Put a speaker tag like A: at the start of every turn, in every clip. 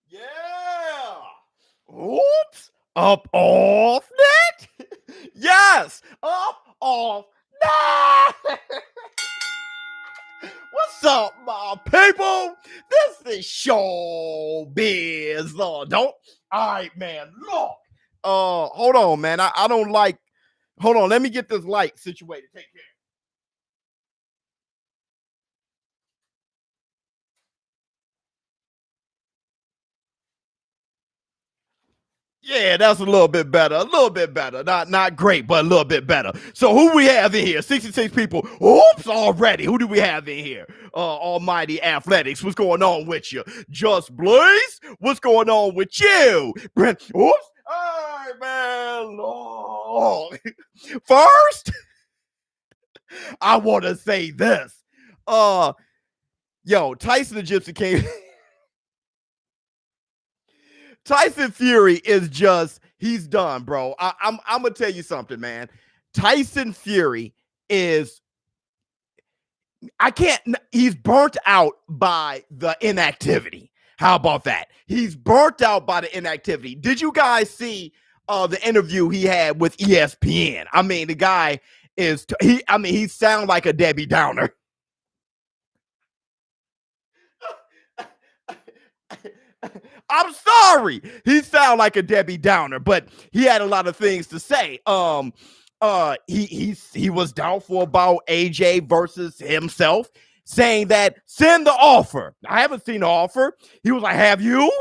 A: Yeah. Oops. Up off net. Yes. Up off net. What's up, my people? This is ShowBizz. Don't. All right, man. Look. Hold on, man. I don't like. Hold on. Let me get this light situated. Take care. Yeah, that's a little bit better. A little bit better. Not great, but a little bit better. So who we have in here? 66 people. Oops, already. Who do we have in here? Almighty Athletics. What's going on with you? Just Blaze. What's going on with you? Brent. Oops. All right, man. Lord. First, I want to say this. Yo, Tyson the Gypsy King. Tyson Fury is just, he's done, bro. I'm gonna tell you something, man. Tyson Fury is, he's burnt out by the inactivity. How about that? He's burnt out by the inactivity. Did you guys see the interview he had with ESPN? I mean, the guy he sounds like a Debbie Downer. I'm sorry. He sounded like a Debbie Downer, but he had a lot of things to say. He was doubtful about AJ versus himself, saying that send the offer. I haven't seen the offer. He was like, have you?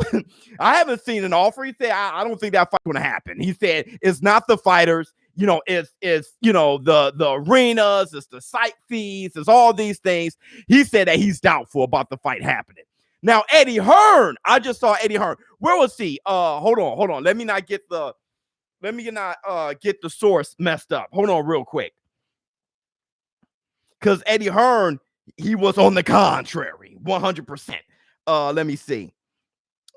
A: I haven't seen an offer. He said, I don't think that fight's gonna happen. He said it's not the fighters, it's the arenas, it's the site fees, it's all these things. He said that he's doubtful about the fight happening. Now, Eddie Hearn, I just saw Eddie Hearn. Where was he? Hold on. Let me not get the source messed up. Hold on real quick. Because Eddie Hearn, he was on the contrary, 100%. Let me see.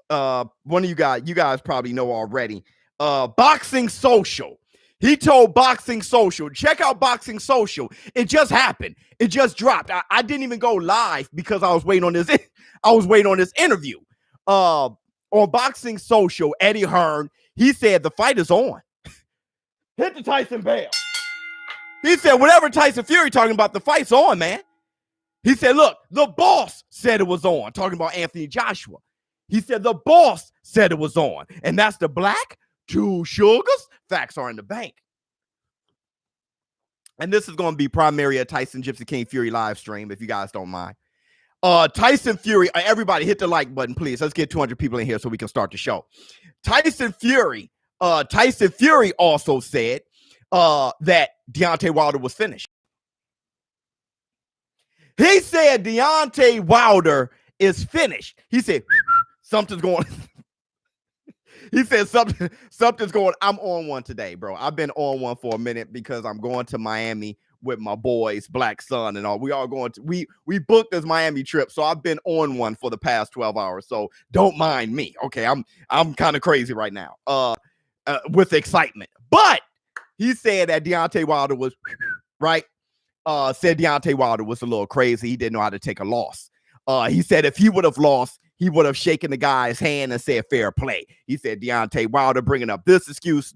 A: One of you guys probably know already. Boxing Social. He told Boxing Social, check out Boxing Social. It just happened. It just dropped. I didn't even go live because I was waiting on this. I was waiting on this interview. On Boxing Social, Eddie Hearn, he said the fight is on. Hit the Tyson bell. He said whatever Tyson Fury talking about, the fight's on, man. He said, look, the boss said it was on. Talking about Anthony Joshua. He said the boss said it was on. And that's the black, two sugars. Facts are in the bank. And this is going to be primary a Tyson Gypsy King Fury live stream, if you guys don't mind. Tyson Fury, everybody hit the like button, please. Let's get 200 people in here so we can start the show. Tyson Fury also said that Deontay Wilder was finished. He said Deontay Wilder is finished. He said something's going. He said something's going. I'm on one today, bro. I've been on one for a minute because I'm going to Miami with my boys, Black Sun and all. We are going to we booked this Miami trip, so I've been on one for the past 12 hours. So don't mind me, okay? I'm kind of crazy right now, with excitement. But he said that Deontay Wilder was right. Said Deontay Wilder was a little crazy. He didn't know how to take a loss. He said if he would have lost, he would have shaken the guy's hand and said fair play. He said Deontay Wilder bringing up this excuse.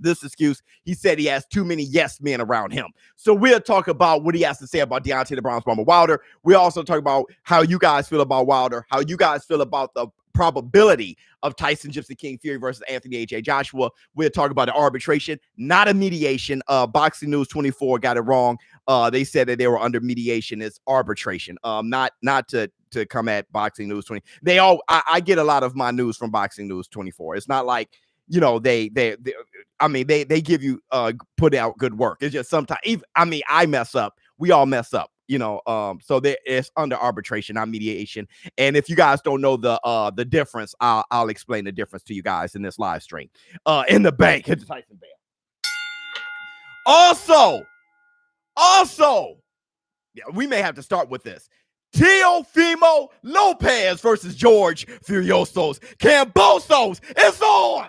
A: He said he has too many yes men around him. So we'll talk about what he has to say about Deontay the Bronze Bomber Wilder. We also talk about how you guys feel about Wilder, how you guys feel about the probability of Tyson Gypsy King Fury versus Anthony AJ Joshua. We'll talk about the arbitration, not a mediation. Boxing News 24 got it wrong. They said that they were under mediation. It's arbitration. Not to come at Boxing News 20. I get a lot of my news from Boxing News 24. It's not like, they give you put out good work. It's just sometimes I mess up. We all mess up. So it's under arbitration, not mediation. And if you guys don't know the difference, I'll explain the difference to you guys in this live stream. In the bank, hit the Tyson bell. Also, yeah, we may have to start with this. Teofimo Lopez versus George Furiosos Cambosos is on.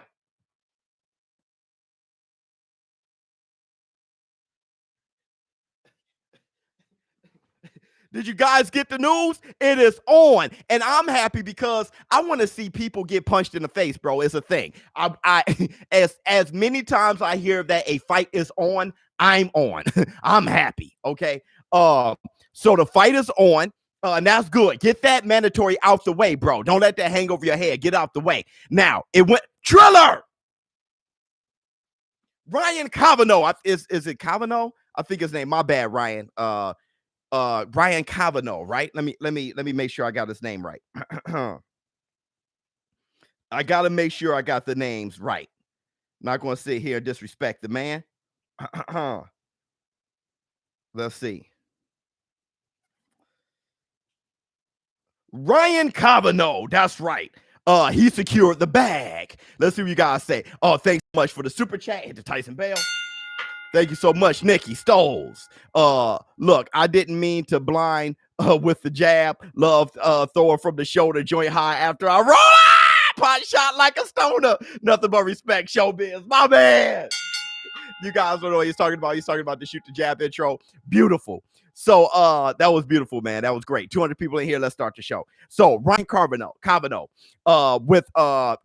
A: Did you guys get the news? It is on. And I'm happy because I want to see people get punched in the face, bro. It's a thing. I as many times I hear that a fight is on, I'm on. I'm happy. Okay. So the fight is on. And that's good. Get that mandatory out the way, bro. Don't let that hang over your head. Get out the way. Now, it went Triller. Ryan Kavanaugh. Is it Kavanaugh? I think his name. My bad, Ryan. Ryan Kavanaugh, right? Let me make sure I got his name right. I gotta make sure I got the names right. Not gonna sit here and disrespect the man. Let's see. Ryan Kavanaugh, that's right. He secured the bag. Let's see what you guys say. Oh, thanks so much for the super chat. Hit the Tyson Bell. Thank you so much, Nikki Stoles. Look, I didn't mean to blind with the jab. Love throwing from the shoulder, joint high after I roll. Pot shot like a stoner. Nothing but respect, ShowBizz. My man. You guys don't know what he's talking about. He's talking about the shoot the jab intro. Beautiful. So that was beautiful, man. That was great. 200 people in here. Let's start the show. So Ryan Kavanaugh with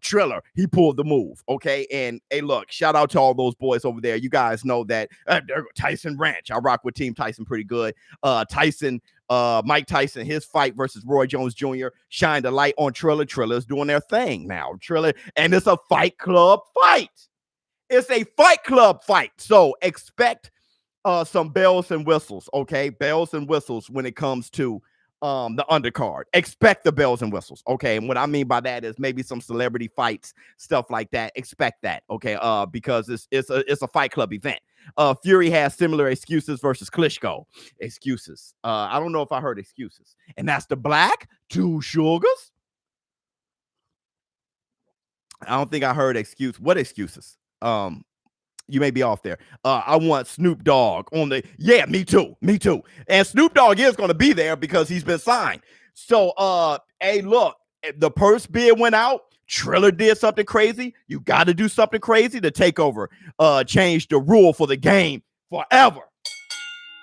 A: Triller, he pulled the move. Okay. And hey, look, shout out to all those boys over there. You guys know that Tyson Ranch. I rock with Team Tyson pretty good. Mike Tyson, his fight versus Roy Jones Jr. shined a light on Triller. Triller's doing their thing now. Triller, and it's a Fight Club fight. It's a Fight Club fight. So expect some bells and whistles, okay? Bells and whistles when it comes to the undercard. Expect the bells and whistles, okay? And what I mean by that is maybe some celebrity fights, stuff like that. Expect that, okay? Because it's a Fight Club event. Fury has similar excuses versus Klitschko. Excuses. I don't know if I heard excuses. And that's the Black Two Sugars. I don't think I heard excuse. What excuses? You may be off there. I want Snoop Dogg on the. Yeah, me too. And Snoop Dogg is going to be there because he's been signed. So, hey, look, the purse bid went out. Triller did something crazy. You got to do something crazy to take over. Change the rule for the game forever.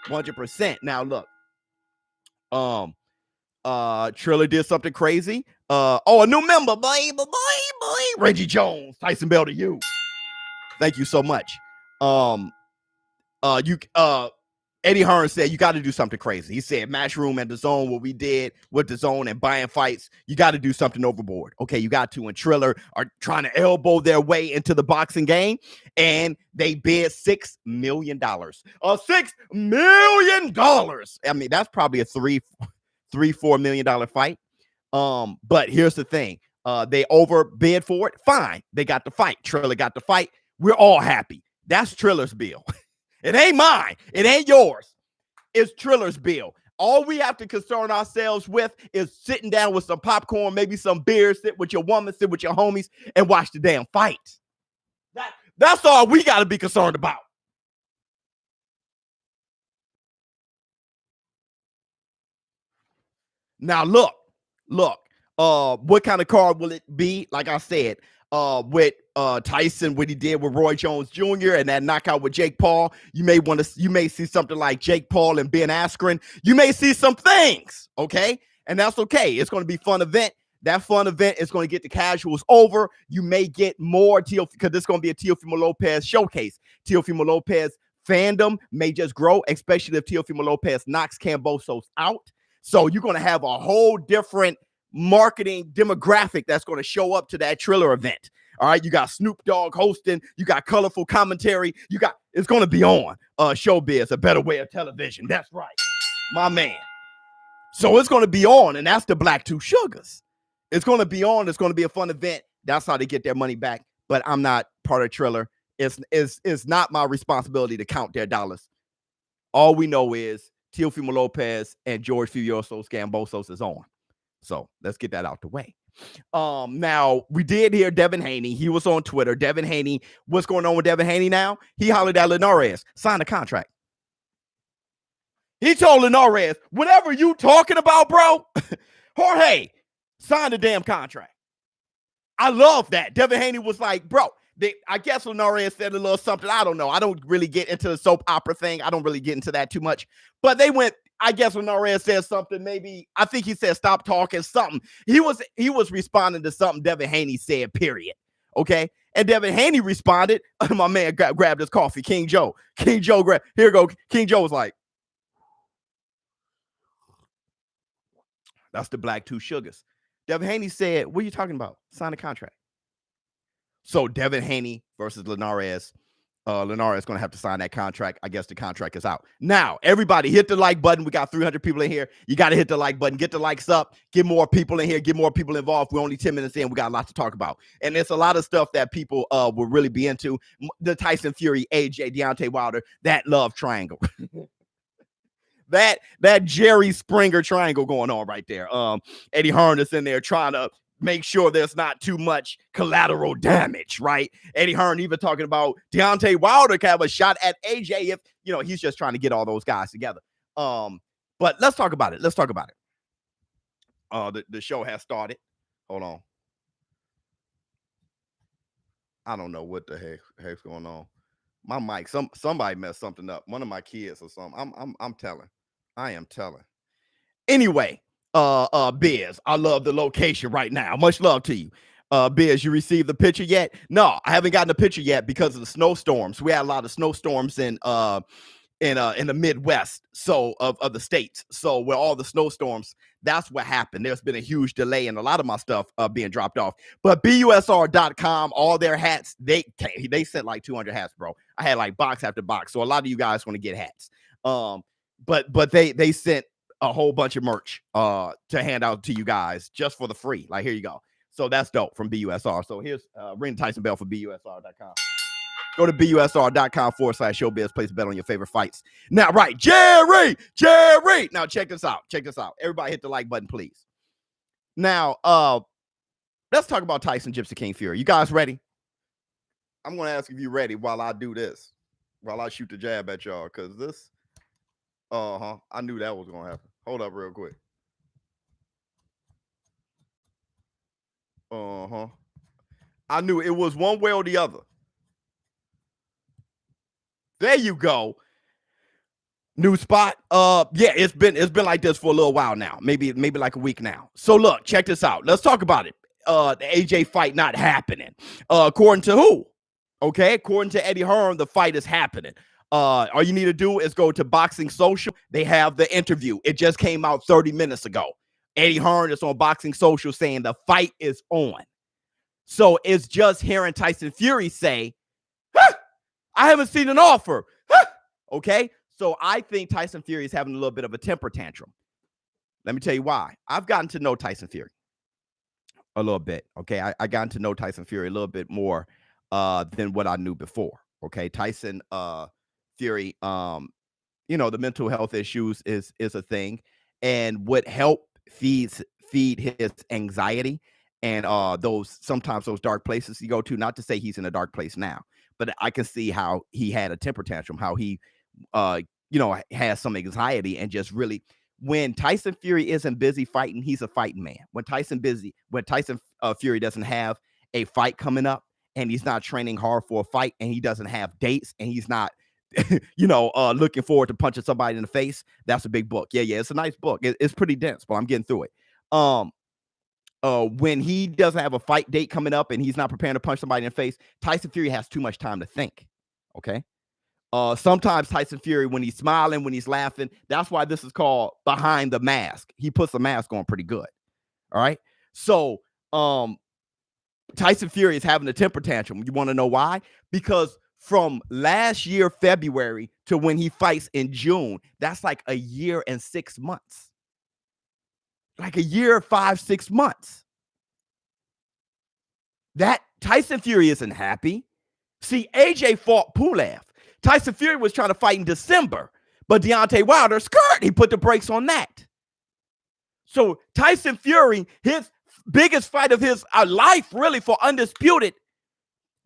A: 100%. Now, look. Triller did something crazy. A new member, boy. Reggie Jones, Tyson Bell to you. Thank you so much. Eddie Hearn said you got to do something crazy. He said Matchroom and DAZN, what we did with DAZN and buying fights, you got to do something overboard. Okay, you got to. And Triller are trying to elbow their way into the boxing game, and they bid $6 million. $6 million. I mean, that's probably a $4 million fight. But here's the thing. They overbid for it. Fine. They got the fight. Triller got the fight. We're all happy. That's Triller's bill. It ain't mine. It ain't yours. It's Triller's bill. All we have to concern ourselves with is sitting down with some popcorn, maybe some beer, sit with your woman, sit with your homies, and watch the damn fight. That's all we got to be concerned about. Now, look. What kind of card will it be? Like I said, with Tyson, what he did with Roy Jones Jr. and that knockout with Jake Paul, you may see something like Jake Paul and Ben Askren. You may see some things, okay? And that's okay. It's going to be a fun event. That fun event is going to get the casuals over. You may get more because this is going to be a Teofimo Lopez showcase. Teofimo Lopez fandom may just grow, especially if Teofimo Lopez knocks Kambosos out. So you're going to have a whole different marketing demographic that's going to show up to that Triller event. All right, you got Snoop Dogg hosting, you got colorful commentary, it's going to be on ShowBizz, a better way of television. That's right, my man. So it's going to be on, and that's the Black Two Sugars. It's going to be on. It's going to be a fun event. That's how they get their money back. But I'm not part of Triller. It's not my responsibility to count their dollars. All we know is Teofimo Lopez and George Furioso Gambosos is on. So let's get that out the way. Now, we did hear Devin Haney. He was on Twitter. Devin Haney, what's going on with Devin Haney now? He hollered at Linares, sign a contract. He told Linares, whatever you talking about, bro, Jorge, sign the damn contract. I love that. Devin Haney was like, bro, I guess Linares said a little something. I don't know. I don't really get into the soap opera thing. I don't really get into that too much. But they went, I guess when Linares said something, maybe I think he said stop talking something. He was responding to something Devin Haney said, period. Okay. And Devin Haney responded. My man grabbed his coffee. King Joe. Here you go. King Joe was like, that's the black two sugars. Devin Haney said, what are you talking about? Sign a contract. So Devin Haney versus Linares. Linares is going to have to sign that contract. I guess the contract is out. Now, everybody hit the like button. We got 300 people in here. You got to hit the like button. Get the likes up. Get more people in here. Get more people involved. We're only 10 minutes in. We got a lot to talk about. And there's a lot of stuff that people will really be into. The Tyson Fury, AJ, Deontay Wilder, that love triangle. that Jerry Springer triangle going on right there. Eddie Hearn is in there trying to make sure there's not too much collateral damage, right? Eddie Hearn even talking about Deontay Wilder can have a shot at AJ if, he's just trying to get all those guys together. But let's talk about it. The show has started. Hold on. I don't know what the heck's going on. My mic, somebody messed something up. One of my kids or something. I'm telling. I am telling. Anyway, Biz, I love the location right now. Much love to you. Biz, you received the picture yet? No, I haven't gotten the picture yet because of the snowstorms. We had a lot of snowstorms in the Midwest, so of the states. So where all the snowstorms, that's what happened. There's been a huge delay in a lot of my stuff being dropped off. But BUSR.com, all their hats, they sent like 200 hats, bro. I had like box after box. So a lot of you guys want to get hats. But they sent a whole bunch of merch to hand out to you guys just for the free. Like, here you go. So that's dope from BUSR. So here's ring Tyson bell for BUSR.com. Go to BUSR.com/ShowBizz. Place a bet on your favorite fights. Now, right, Jerry. Now, check this out. Everybody hit the like button, please. Now, let's talk about Tyson Gypsy King Fury. You guys ready? I'm going to ask if you're ready while I do this, while I shoot the jab at y'all, because this, I knew that was going to happen. Hold up real quick. I knew it was one way or the other. There you go. New spot. Yeah, it's been like this for a little while now. Maybe like a week now. So look, check this out. Let's talk about it. The AJ fight not happening. According to who? Okay, according to Eddie Hearn, the fight is happening. All you need to do is go to Boxing Social. They have the interview. It just came out 30 minutes ago. Eddie Hearn is on Boxing Social saying the fight is on. So it's just hearing Tyson Fury say, I haven't seen an offer. Okay, so I think Tyson Fury is having a little bit of a temper tantrum. Let me tell you why. I've gotten to know Tyson Fury a little bit. Okay, I gotten to know Tyson Fury a little bit more than what I knew before. Okay, Tyson Fury, the mental health issues is a thing, and what help feed his anxiety and sometimes those dark places you go to. Not to say he's in a dark place now, but I can see how he had a temper tantrum, how he, has some anxiety and just really, when Tyson Fury isn't busy fighting, he's a fighting man. When Tyson Fury doesn't have a fight coming up and he's not training hard for a fight and he doesn't have dates and he's not, looking forward to punching somebody in the face, that's a big book. Yeah, it's a nice book. It's pretty dense, but I'm getting through it. When he doesn't have a fight date coming up and he's not preparing to punch somebody in the face, Tyson Fury has too much time to think. Okay. Sometimes Tyson Fury, when he's smiling, when he's laughing, that's why this is called behind the mask. He puts the mask on pretty good. All right. So, Tyson Fury is having a temper tantrum. You want to know why? Because from last year, February to when he fights in June, that's like a year and 6 months. Like a year, 5-6 months. That Tyson Fury isn't happy. See, AJ fought Pulev. Tyson Fury was trying to fight in December, but Deontay Wilder, he put the brakes on that. So Tyson Fury, his biggest fight of his life, really, for Undisputed,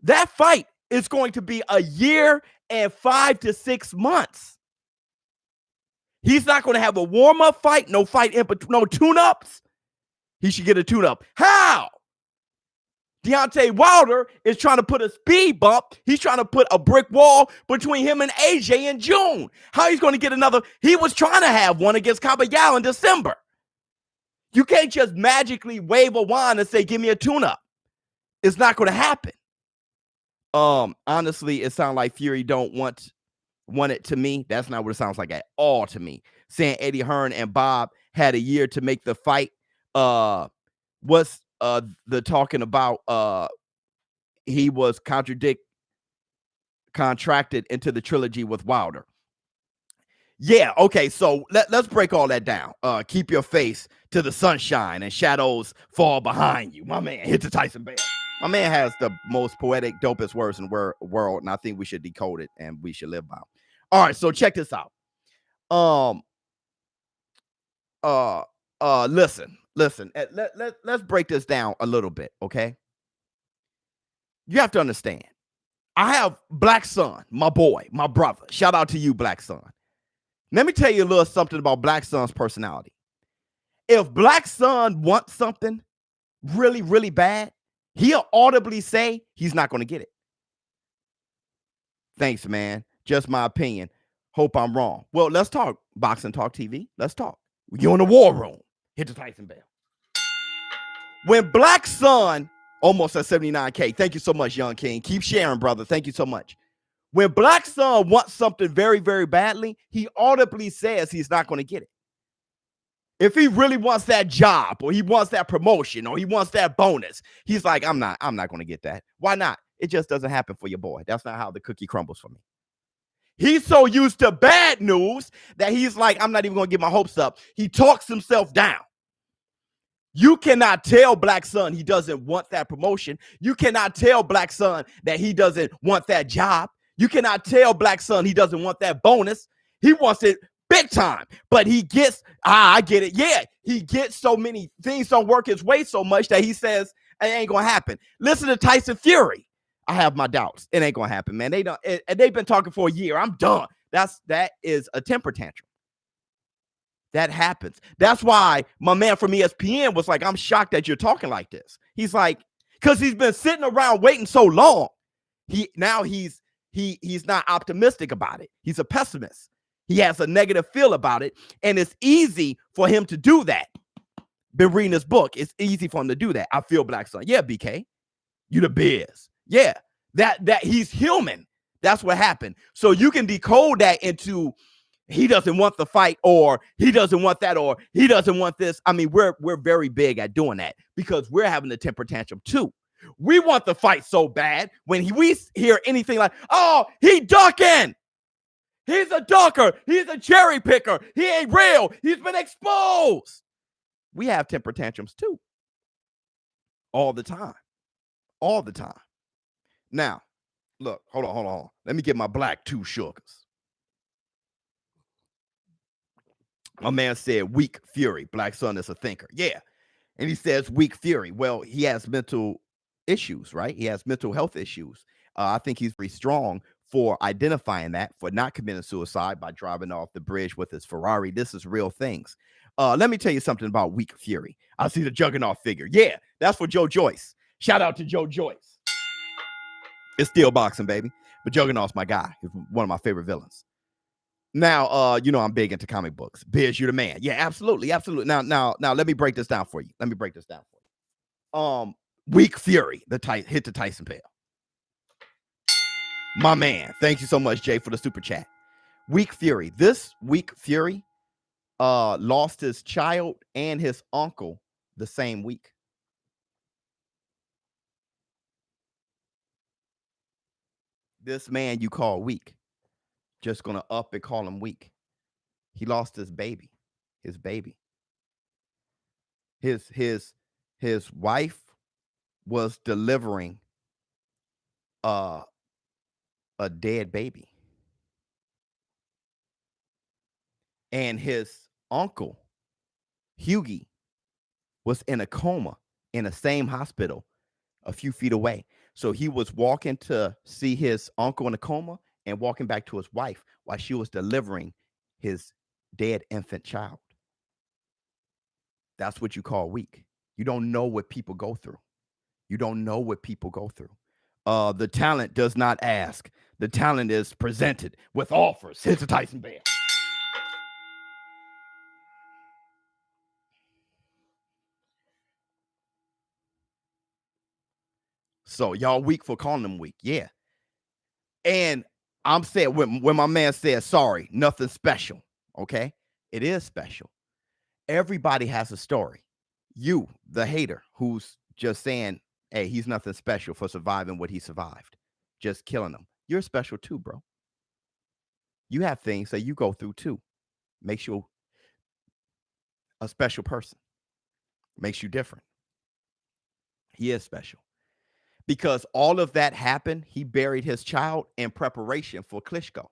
A: that fight is going to be a year and 5 to 6 months. He's not going to have a warm-up fight, no fight in between, no tune-ups. He should get a tune-up. How? Deontay Wilder is trying to put a speed bump. He's trying to put a brick wall between him and AJ in June. How he's going to get another? He was trying to have one against Caballero in December. You can't just magically wave a wand and say, give me a tune-up. It's not going to happen. Honestly, it sounds like Fury don't want it to me. That's not what it sounds like at all to me. Saying Eddie Hearn and Bob had a year to make the fight. What's the talking about? He was contracted into the trilogy with Wilder. Yeah, okay, so let's break all that down. Keep your face to the sunshine and shadows fall behind you. My man, hit the Tyson Bell. My man has the most poetic, dopest words in the world, and I think we should decode it and we should live by them. All right, so check this out. Listen. Let's break this down a little bit, okay? You have to understand. I have Black Sun, my boy, my brother. Shout out to you, Black Sun. Let me tell you a little something about Black Sun's personality. If Black Sun wants something really, really bad, he'll audibly say he's not going to get it. Thanks, man. Just my opinion. Hope I'm wrong. Well, let's talk. Boxing Talk TV. Let's talk. You're in the war room. Hit the Tyson Bell. When Black Sun, almost at 79K. Thank you so much, Young King. Keep sharing, brother. Thank you so much. When Black Sun wants something very, very badly, he audibly says he's not going to get it. If he really wants that job, or he wants that promotion, or he wants that bonus, he's like, I'm not going to get that. Why not? It just doesn't happen for your boy. That's not how the cookie crumbles for me. He's so used to bad news that he's like, I'm not even going to get my hopes up. He talks himself down. You cannot tell Black Sun he doesn't want that promotion. You cannot tell Black Sun that he doesn't want that job. You cannot tell Black Sun he doesn't want that bonus. He wants it big time, but he gets, I get it. Yeah, he gets so many things don't work his way so much that he says it ain't going to happen. Listen to Tyson Fury. I have my doubts. It ain't going to happen, man. They've been talking for a year. I'm done. That is a temper tantrum. That happens. That's why my man from ESPN was like, I'm shocked that you're talking like this. He's like, because he's been sitting around waiting so long. He's not optimistic about it. He's a pessimist. He has a negative feel about it. And it's easy for him to do that. Been reading this book. It's easy for him to do that. I feel Black Sun. Yeah, BK. You the biz. Yeah. That he's human. That's what happened. So you can decode that into he doesn't want the fight, or he doesn't want that, or he doesn't want this. I mean, we're very big at doing that because we're having the temper tantrum too. We want the fight so bad when we hear anything like, oh, he ducking. He's a ducker. He's a cherry picker. He ain't real. He's been exposed. We have temper tantrums too. All the time. All the time. Now, look, hold on. Let me get my black two sugars. My man said weak Fury. Black Sun is a thinker. Yeah. And he says weak Fury. Well, he has mental issues, right? He has mental health issues. I think he's very strong for identifying that, for not committing suicide by driving off the bridge with his Ferrari. This is real things. Let me tell you something about weak Fury. I see the juggernaut figure. Yeah, that's for Joe Joyce. Shout out to Joe Joyce. It's still boxing, baby. But Juggernaut's my guy. He's one of my favorite villains. Now, I'm big into comic books. Biz, you the man. Yeah, absolutely. Now, let me break this down for you. Weak Fury, hit the Tyson Bell. My man. Thank you so much, Jay, for the super chat. Weak Fury. This Weak Fury lost his child and his uncle the same week. This man you call weak. Just gonna up and call him weak. He lost his baby. His wife was delivering a dead baby. And his uncle, Hughie, was in a coma in the same hospital a few feet away. So he was walking to see his uncle in a coma and walking back to his wife while she was delivering his dead infant child. That's what you call weak. You don't know what people go through. You don't know what people go through. The talent does not ask. The talent is presented with offers. Here's a Tyson Bear. So y'all weak for calling them weak. Yeah. And I'm saying when my man said sorry, nothing special. Okay. It is special. Everybody has a story. You, the hater, who's just saying, hey, he's nothing special for surviving what he survived, just killing him. You're special too, bro. You have things that you go through too. Makes you a special person. Makes you different. He is special. Because all of that happened, he buried his child in preparation for Klitschko.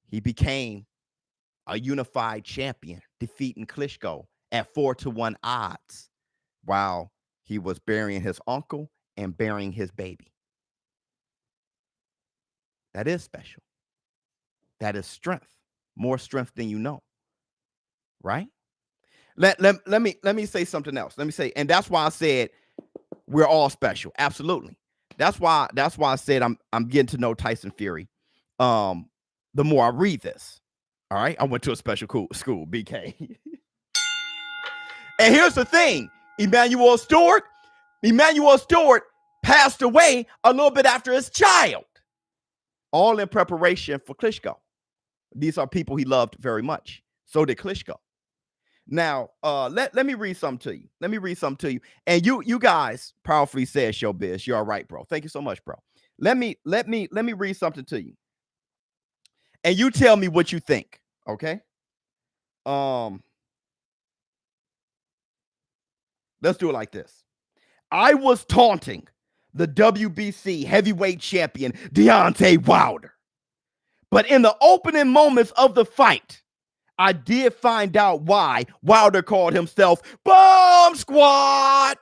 A: He became a unified champion, defeating Klitschko at 4-1 odds while he was burying his uncle and burying his baby. That is special. That is strength, more strength than you know, right? Let me say something else. Let me say, and that's why I said we're all special. Absolutely. That's why I said I'm getting to know Tyson Fury. The more I read this. All right. I went to a special school, BK. And here's the thing. Emmanuel Stewart passed away a little bit after his child. All in preparation for Klitschko. These are people he loved very much. So did Klitschko. Now, let me read something to you. Let me read something to you. And you guys powerfully said, ShowBizz, you're all right, bro. Thank you so much, bro. Let me read something to you. And you tell me what you think, okay? Let's do it like this. I was taunting the WBC heavyweight champion Deontay Wilder. But in the opening moments of the fight, I did find out why Wilder called himself Bomb Squad.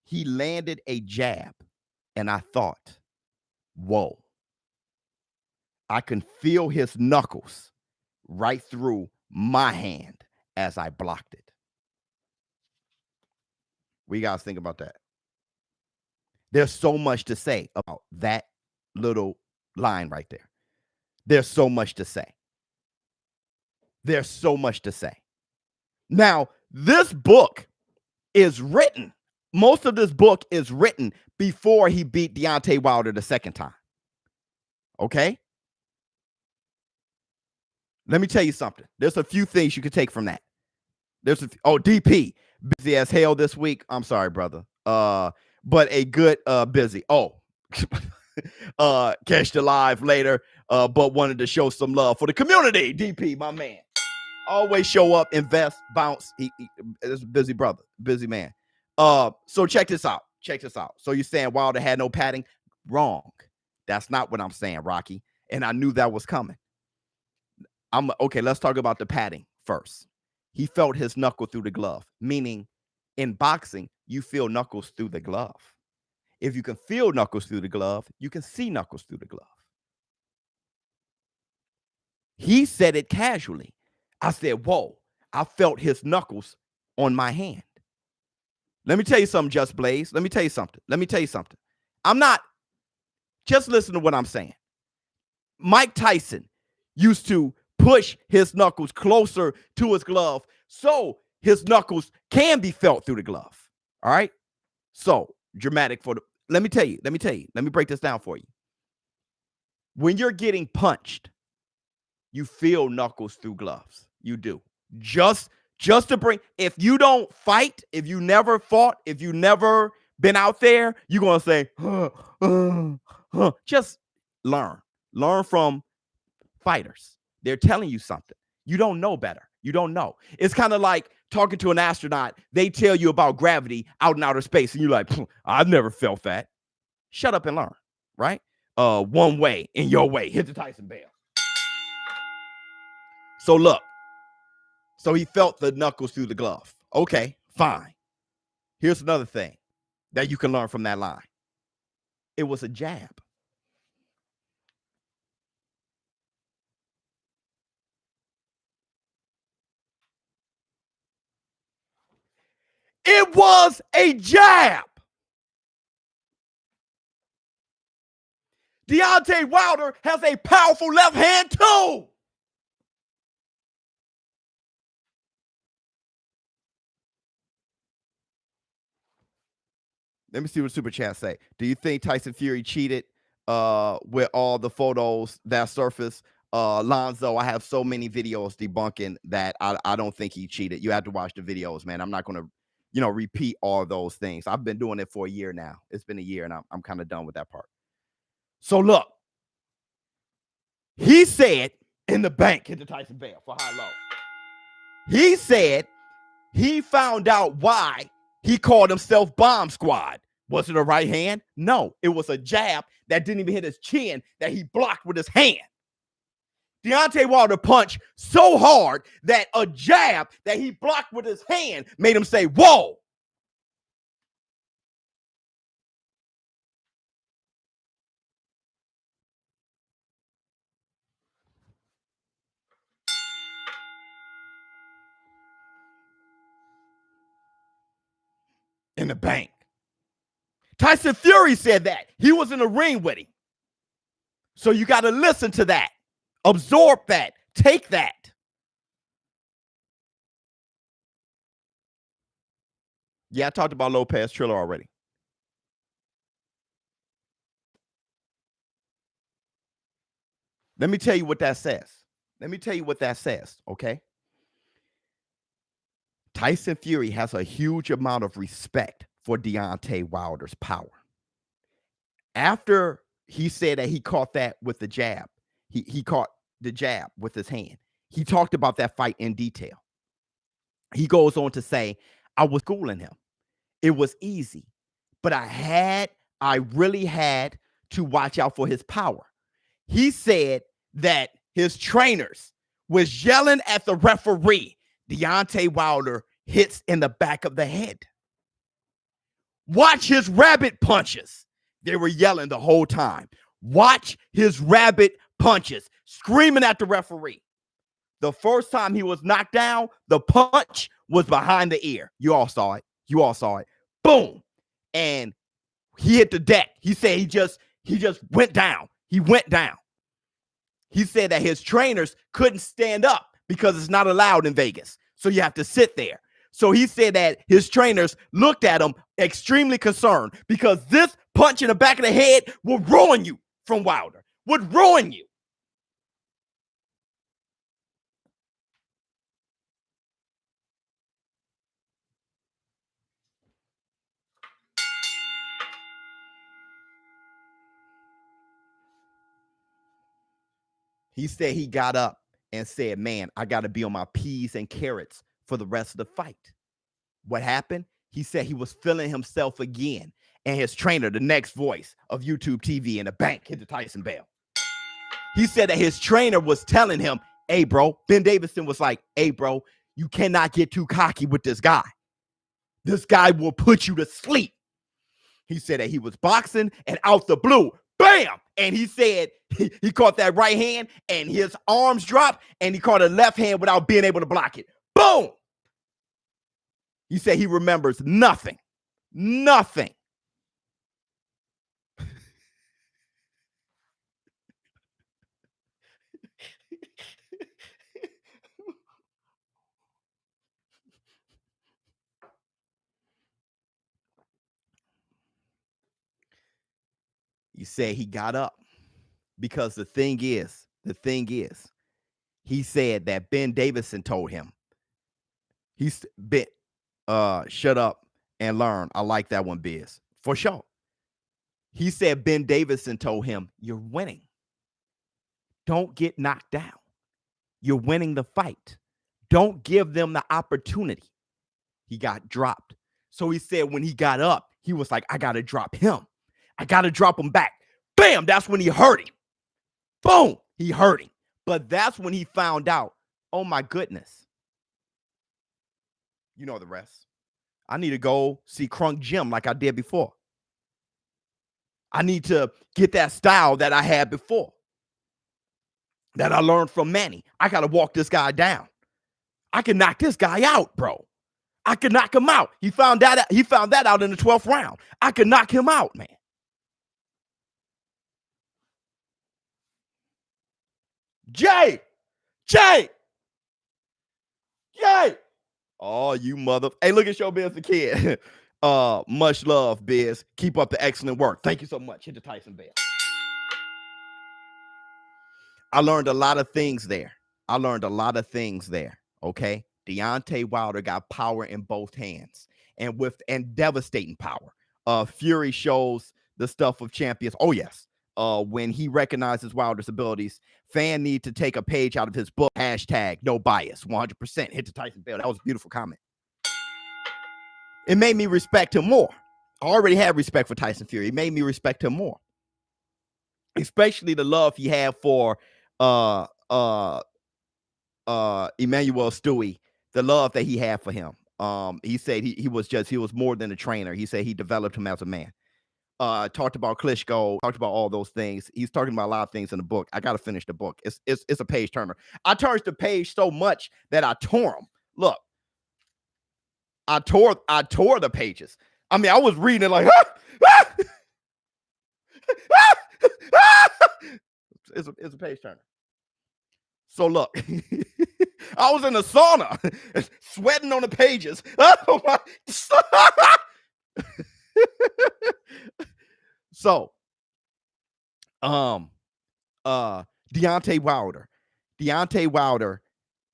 A: He landed a jab, and I thought, whoa. I can feel his knuckles right through my hand as I blocked it. What you guys think about that? There's so much to say about that little line right there. There's so much to say. There's so much to say. Now, this book is written. Most of this book is written before he beat Deontay Wilder the second time. Okay? Let me tell you something. There's a few things you can take from that. DP, busy as hell this week. I'm sorry, brother. But a good busy. Catch the live later. But wanted to show some love for the community. DP, my man. Always show up, invest, bounce. He is a busy brother, busy man. So check this out. So you're saying Wilder had no padding? Wrong. That's not what I'm saying, Rocky. And I knew that was coming. Okay. Let's talk about the padding first. He felt his knuckle through the glove, meaning in boxing, you feel knuckles through the glove. If you can feel knuckles through the glove, you can see knuckles through the glove. He said it casually. I said, whoa, I felt his knuckles on my hand. Let me tell you something, Just Blaze. Let me tell you something. I'm not, just listen to what I'm saying. Mike Tyson used to push his knuckles closer to his glove so his knuckles can be felt through the glove. All right? So, dramatic for the, let me break this down for you. When you're getting punched, you feel knuckles through gloves. You do. Just to bring, if you don't fight, if you never fought, if you never been out there, you're going to say, just learn. Learn from fighters. They're telling you something. You don't know better. You don't know. It's kind of like talking to an astronaut. They tell you about gravity out in outer space, and you're like, I've never felt that. Shut up and learn, right? One way, in your way. Hit the Tyson bell. So look. So he felt the knuckles through the glove. Okay, fine. Here's another thing that you can learn from that line. It was a jab. It was a jab. Deontay Wilder has a powerful left hand too. Let me see what Super Chat say. Do you think Tyson Fury cheated with all the photos that surfaced? Lonzo, I have so many videos debunking that I don't think he cheated. You have to watch the videos, man. I'm not going to, repeat all those things. I've been doing it for a year now. It's been a year, and I'm kind of done with that part. So look, he said in the bank, hit the Tyson Bell for high low. He said he found out why he called himself Bomb Squad. Was it a right hand? No, it was a jab that didn't even hit his chin that he blocked with his hand. Deontay Wilder punched so hard that a jab that he blocked with his hand made him say, whoa. In the bank. Tyson Fury said that. He was in the ring with him. So you got to listen to that. Absorb that. Take that. Yeah, I talked about Lopez Triller already. Let me tell you what that says. Okay? Tyson Fury has a huge amount of respect for Deontay Wilder's power. After he said that he caught that with the jab, he caught the jab with his hand. He talked about that fight in detail. He goes on to say, I was schooling him. It was easy, but I really had to watch out for his power. He said that his trainers was yelling at the referee. Deontay Wilder hits in the back of the head. Watch his rabbit punches. They were yelling the whole time. Watch his rabbit punches, screaming at the referee. The first time he was knocked down, the punch was behind the ear. You all saw it. Boom. And he hit the deck. He said he just went down. He went down. He said that his trainers couldn't stand up because it's not allowed in Vegas. So you have to sit there. So he said that his trainers looked at him extremely concerned because this punch in the back of the head will ruin you from Wilder. Would ruin you. He said he got up and said, man, I got to be on my P's and carrots for the rest of the fight. What happened? He said he was feeling himself again. And his trainer, the next voice of YouTube TV in the bank, hit the Tyson Bell. He said that his trainer was telling him, hey, bro, Ben Davison was like, hey, bro, you cannot get too cocky with this guy. This guy will put you to sleep. He said that he was boxing and out the blue, bam! And he said he caught that right hand and his arms dropped and he caught a left hand without being able to block it. Boom! He said he remembers nothing. Nothing. He said he got up because the thing is, he said that Ben Davison told him, shut up and learn. I like that one, Biz. For sure. He said Ben Davison told him, you're winning. Don't get knocked down. You're winning the fight. Don't give them the opportunity. He got dropped. So he said when he got up, he was like, I got to drop him. I got to drop him back. Bam! That's when he hurt him. Boom! He hurt him. But that's when he found out, oh my goodness. You know the rest. I need to go see Crunk Gym like I did before. I need to get that style that I had before, that I learned from Manny. I got to walk this guy down. I can knock this guy out, bro. I could knock him out. He found that out in the 12th round. I could knock him out, man. Jay. Oh, you mother. Hey, look at ShowBizz the kid. Much love, Biz. Keep up the excellent work. Thank you so much. Hit the Tyson bell. I learned a lot of things there. Okay. Deontay Wilder got power in both hands and devastating power. Fury shows the stuff of champions. Oh, yes. When he recognizes Wilder's abilities, fan need to take a page out of his book. Hashtag no bias. 100%. Hit the Tyson bell. That was a beautiful comment. It made me respect him more. I already had respect for Tyson Fury. It made me respect him more. Especially the love he had for Emmanuel Stewie, the love that he had for him. He said he was more than a trainer. He said he developed him as a man. Talked about Klitschko, talked about all those things. He's talking about a lot of things in the book. I got to finish the book. It's a page turner. I turned the page so much that I tore them. Look, I tore the pages. I mean, I was reading it like, it's a page turner. So look, I was in the sauna, sweating on the pages. Oh my. So, Deontay Wilder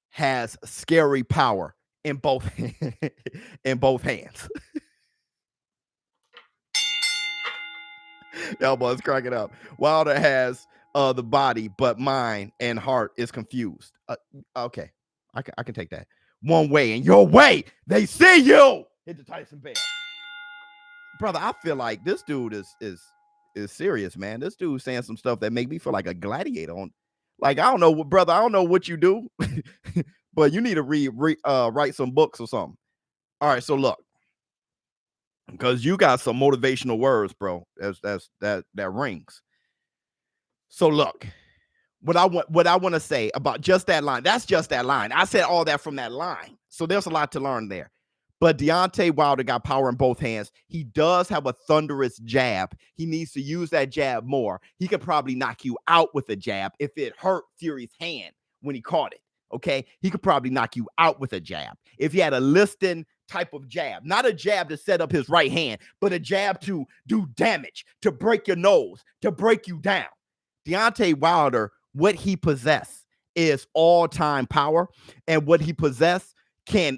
A: has scary power in both hands. Y'all boys cracking up. Wilder has the body, but mind and heart is confused. Okay, I can take that. One way and your way, they see you. Hit the Tyson bell. Brother, I feel like this dude is serious, man. This dude's saying some stuff that make me feel like a gladiator. Like, I don't know, brother. I don't know what you do, but you need to write some books or something. All right, so look, because you got some motivational words, bro. That rings. So look, what I want to say about just that line. That's just that line. I said all that from that line. So there's a lot to learn there. But Deontay Wilder got power in both hands. He does have a thunderous jab. He needs to use that jab more. He could probably knock you out with a jab if it hurt Fury's hand when he caught it. Okay, he could probably knock you out with a jab if he had a listing type of jab, not a jab to set up his right hand, but a jab to do damage, to break your nose, to break you down. Deontay Wilder, what he possesses is all-time power, and what he possesses can,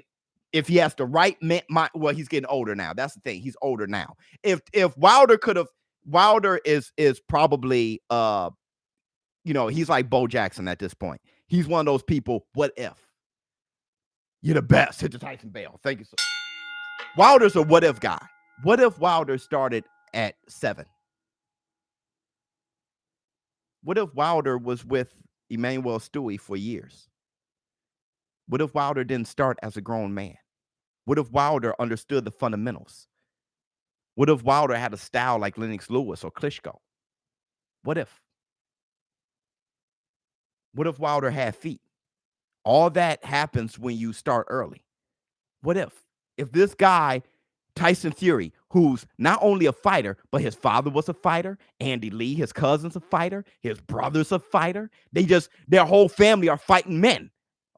A: if he has the right mind, well, he's getting older now. That's the thing. He's older now. If Wilder is probably he's like Bo Jackson at this point. He's one of those people. What if you're the best? Hit the Tyson bell. Thank you, sir. Wilder's a what if guy. What if Wilder started at 7? What if Wilder was with Emmanuel Stewie for years? What if Wilder didn't start as a grown man? What if Wilder understood the fundamentals? What if Wilder had a style like Lennox Lewis or Klitschko? What if? What if Wilder had feet? All that happens when you start early. What if? If this guy, Tyson Fury, who's not only a fighter, but his father was a fighter, Andy Lee, his cousin's a fighter, his brother's a fighter, their whole family are fighting men,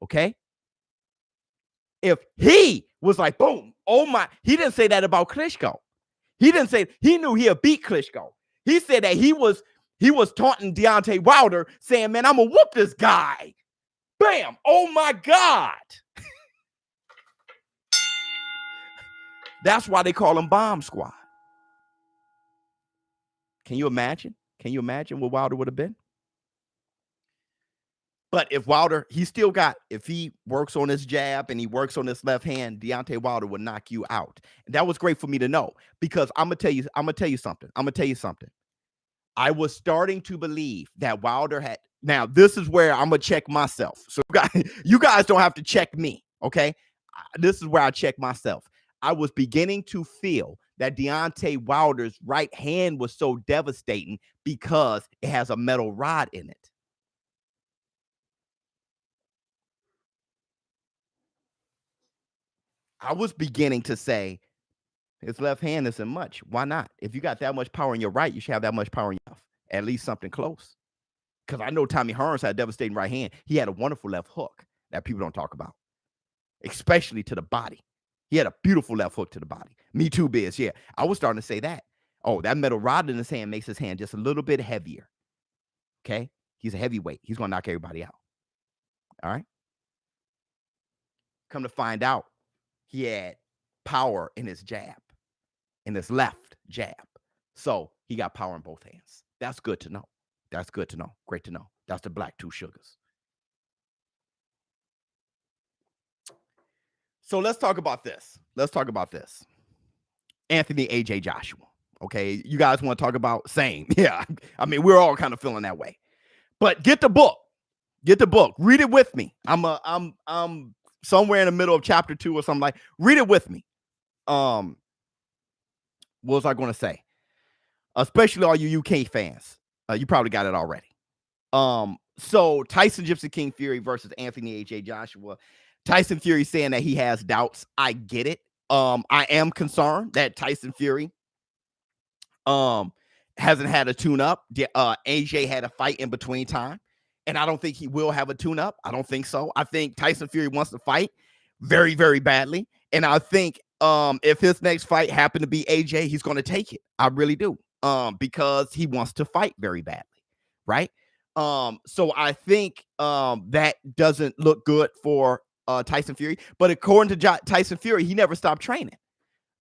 A: okay? If he was like, boom, oh my, he didn't say that about Klitschko. He didn't say, he knew he'd beat Klitschko. He said that he was taunting Deontay Wilder, saying, man, I'm going to whoop this guy. Bam. Oh, my God. That's why they call him Bomb Squad. Can you imagine? Can you imagine what Wilder would have been? But if Wilder, if he works on his jab and he works on his left hand, Deontay Wilder would knock you out. And that was great for me to know, because I'm going to tell you something. I was starting to believe that Wilder had. Now, this is where I'm going to check myself. So you guys don't have to check me, okay? This is where I check myself. I was beginning to feel that Deontay Wilder's right hand was so devastating because it has a metal rod in it. I was beginning to say his left hand isn't much. Why not? If you got that much power in your right, you should have that much power in your left. At least something close. Because I know Tommy Hearns had a devastating right hand. He had a wonderful left hook that people don't talk about, especially to the body. He had a beautiful left hook to the body. Me too, Biz. Yeah, I was starting to say that. Oh, that metal rod in his hand makes his hand just a little bit heavier. Okay? He's a heavyweight. He's going to knock everybody out. All right? Come to find out, he had power in his jab, in his left jab. So he got power in both hands. That's good to know. That's good to know. Great to know. That's the black two sugars. So let's talk about this. Anthony AJ Joshua. Okay. You guys want to talk about same? Yeah. I mean, we're all kind of feeling that way. But get the book. Read it with me. I'm somewhere in the middle of chapter 2 or something like. Read it with me. What was I going to say? Especially all you UK fans. You probably got it already. So Tyson Gypsy King Fury versus Anthony AJ Joshua. Tyson Fury saying that he has doubts. I get it. I am concerned that Tyson Fury hasn't had a tune-up. AJ had a fight in between time, and I don't think he will have a tune-up. I don't think so. I think Tyson Fury wants to fight very, very badly, and I think if his next fight happened to be AJ, he's going to take it. I really do, because he wants to fight very badly, right? So I think that doesn't look good for Tyson Fury. But according to Tyson Fury, he never stopped training.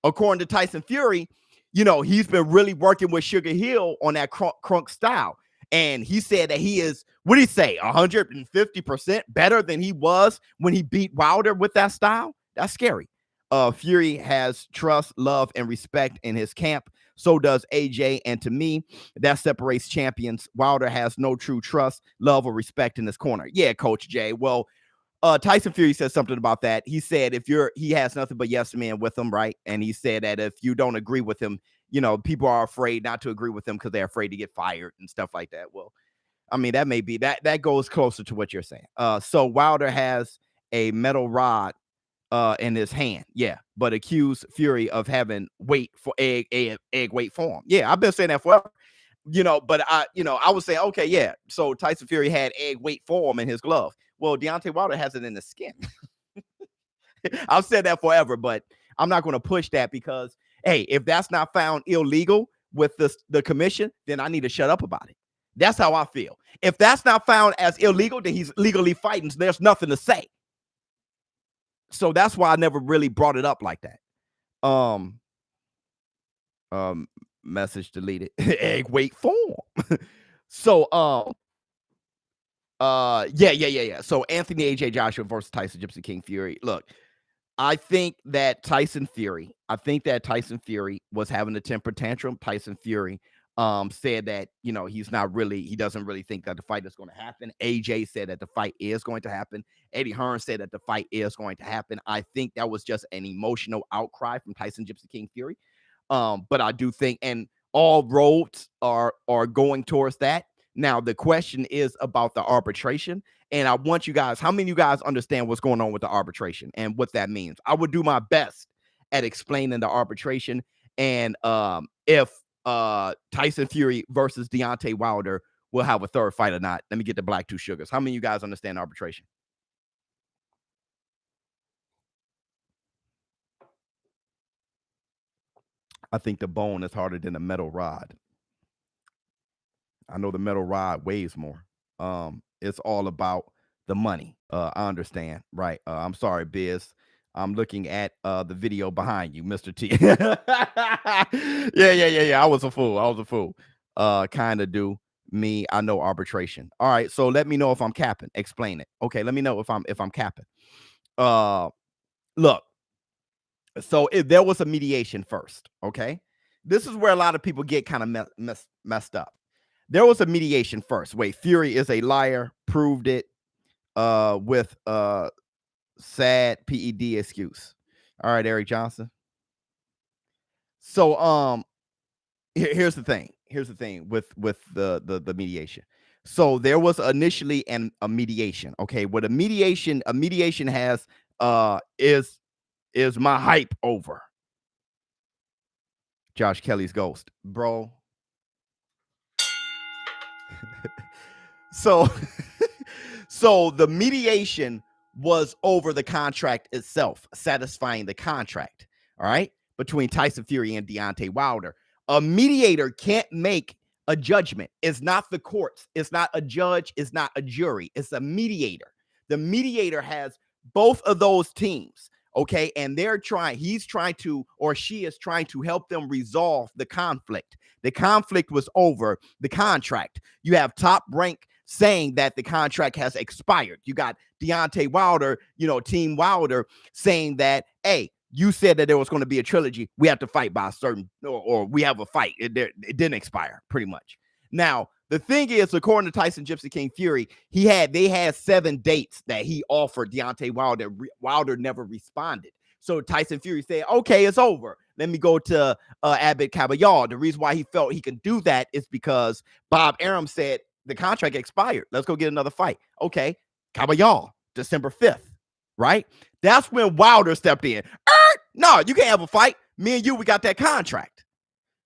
A: According to Tyson Fury, he's been really working with Sugar Hill on that crunk style. And he said that he is, what did he say, 150% better than he was when he beat Wilder with that style? That's scary. Fury has trust, love, and respect in his camp. So does AJ. And to me, that separates champions. Wilder has no true trust, love, or respect in his corner. Yeah, Coach Jay. Well, Tyson Fury said something about that. He said he has nothing but yes men with him, right? And he said that if you don't agree with him, people are afraid not to agree with him because they're afraid to get fired and stuff like that. Well, I mean, that may be that goes closer to what you're saying. So Wilder has a metal rod in his hand, yeah, but accused Fury of having egg weight form. Yeah, I've been saying that forever. But I was saying, okay, yeah. So Tyson Fury had egg weight form in his glove. Well, Deontay Wilder has it in the skin. I've said that forever, but I'm not going to push that because, hey, if that's not found illegal with the commission, then I need to shut up about it. That's how I feel. If that's not found as illegal, then he's legally fighting. So there's nothing to say. So that's why I never really brought it up like that. Message deleted. Egg weight form. So yeah. So Anthony AJ Joshua versus Tyson Gypsy King Fury. Look, I think that Tyson Fury was having a temper tantrum. Tyson Fury said that he doesn't really think that the fight is going to happen. AJ said that the fight is going to happen. Eddie Hearn said that the fight is going to happen. I think that was just an emotional outcry from Tyson Gypsy King Fury. But I do think, and all roads are going towards that. Now, the question is about the arbitration. And I want you guys, how many of you guys understand what's going on with the arbitration and what that means? I would do my best at explaining the arbitration. And if Tyson Fury versus Deontay Wilder will have a third fight or not. Let me get the black two sugars. How many of you guys understand arbitration? I think the bone is harder than the metal rod. I know the metal rod weighs more. It's all about the money. I understand, right? I'm sorry, Biz. I'm looking at the video behind you, Mr. T. Yeah. I was a fool. Kind of do me. I know arbitration. All right, so let me know if I'm capping. Explain it. Okay, let me know if I'm capping. Look. So if there was a mediation first, okay? This is where a lot of people get kind of messed up. There was a mediation first. Wait, Fury is a liar. Proved it with sad PED excuse. All right, Eric Johnson. So here's the thing. With the mediation. So there was initially a mediation. Okay, what a mediation has is Is my hype over? Josh Kelly's ghost, bro. So, so the mediation was over the contract itself, satisfying the contract. All right, between Tyson Fury and Deontay Wilder. A mediator can't make a judgment. It's not the courts. It's not a judge. It's not a jury. It's a mediator. The mediator has both of those teams. Okay, and he's trying to, or she is trying to help them resolve the conflict. The conflict was over the contract. You have Top Rank saying that the contract has expired. You got Deontay Wilder, Team Wilder, saying that, hey, you said that there was going to be a trilogy. We have to fight by a certain, or we have a fight. It didn't expire, pretty much. Now, the thing is, according to Tyson Gypsy King Fury, they had 7 dates that he offered Deontay Wilder. Wilder never responded. So Tyson Fury said, okay, it's over. Let me go to Abbott Caballal. The reason why he felt he can do that is because Bob Arum said the contract expired. Let's go get another fight. Okay, Caballal, December 5th, right? That's when Wilder stepped in. No, you can't have a fight. Me and you, we got that contract.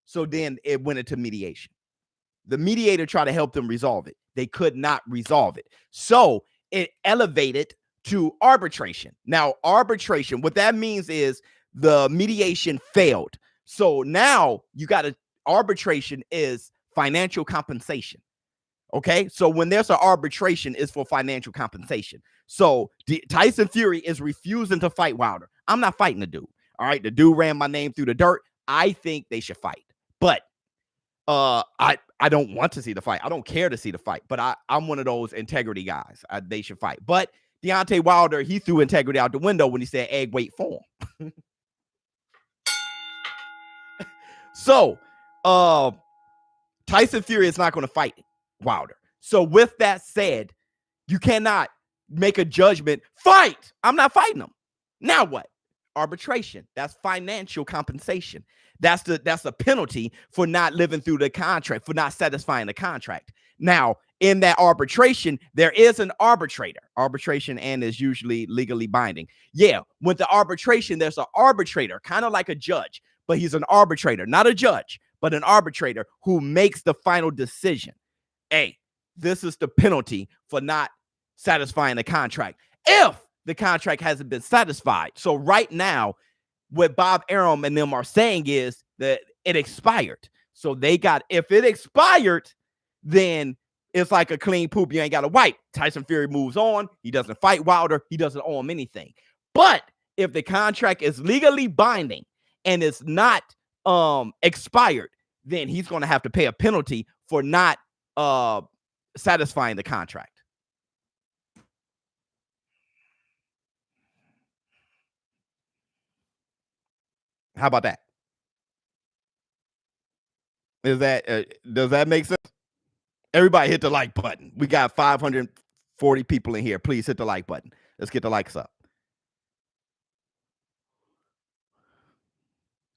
A: So then it went into mediation. The mediator tried to help them resolve it. They could not resolve it. So it elevated to arbitration. Now, arbitration, what that means is the mediation failed. So now arbitration is financial compensation. Okay, so when there's an arbitration, it's for financial compensation. So Tyson Fury is refusing to fight Wilder. I'm not fighting the dude. All right, the dude ran my name through the dirt. I think they should fight, but I don't want to see the fight. I don't care to see the fight, but I'm one of those integrity guys. They should fight. But Deontay Wilder, he threw integrity out the window when he said, egg wait for him. So Tyson Fury is not going to fight Wilder. So with that said, you cannot make a judgment. Fight! I'm not fighting him. Now what? Arbitration. That's financial compensation. That's a penalty for not living through the contract, for not satisfying the contract. Now, in that arbitration, there is an arbitrator. Arbitration and is usually legally binding. Yeah, with the arbitration, there's an arbitrator, kind of like a judge, but he's an arbitrator, not a judge, but an arbitrator who makes the final decision. Hey, this is the penalty for not satisfying the contract if the contract hasn't been satisfied. So right now, what Bob Arum and them are saying is that it expired. So if it expired, then it's like a clean poop. You ain't got to wipe. Tyson Fury moves on. He doesn't fight Wilder. He doesn't owe him anything. But if the contract is legally binding and it's not expired, then he's going to have to pay a penalty for not satisfying the contract. How about that? Does that make sense? Everybody hit the like button. We got 540 people in here. Please hit the like button. Let's get the likes up.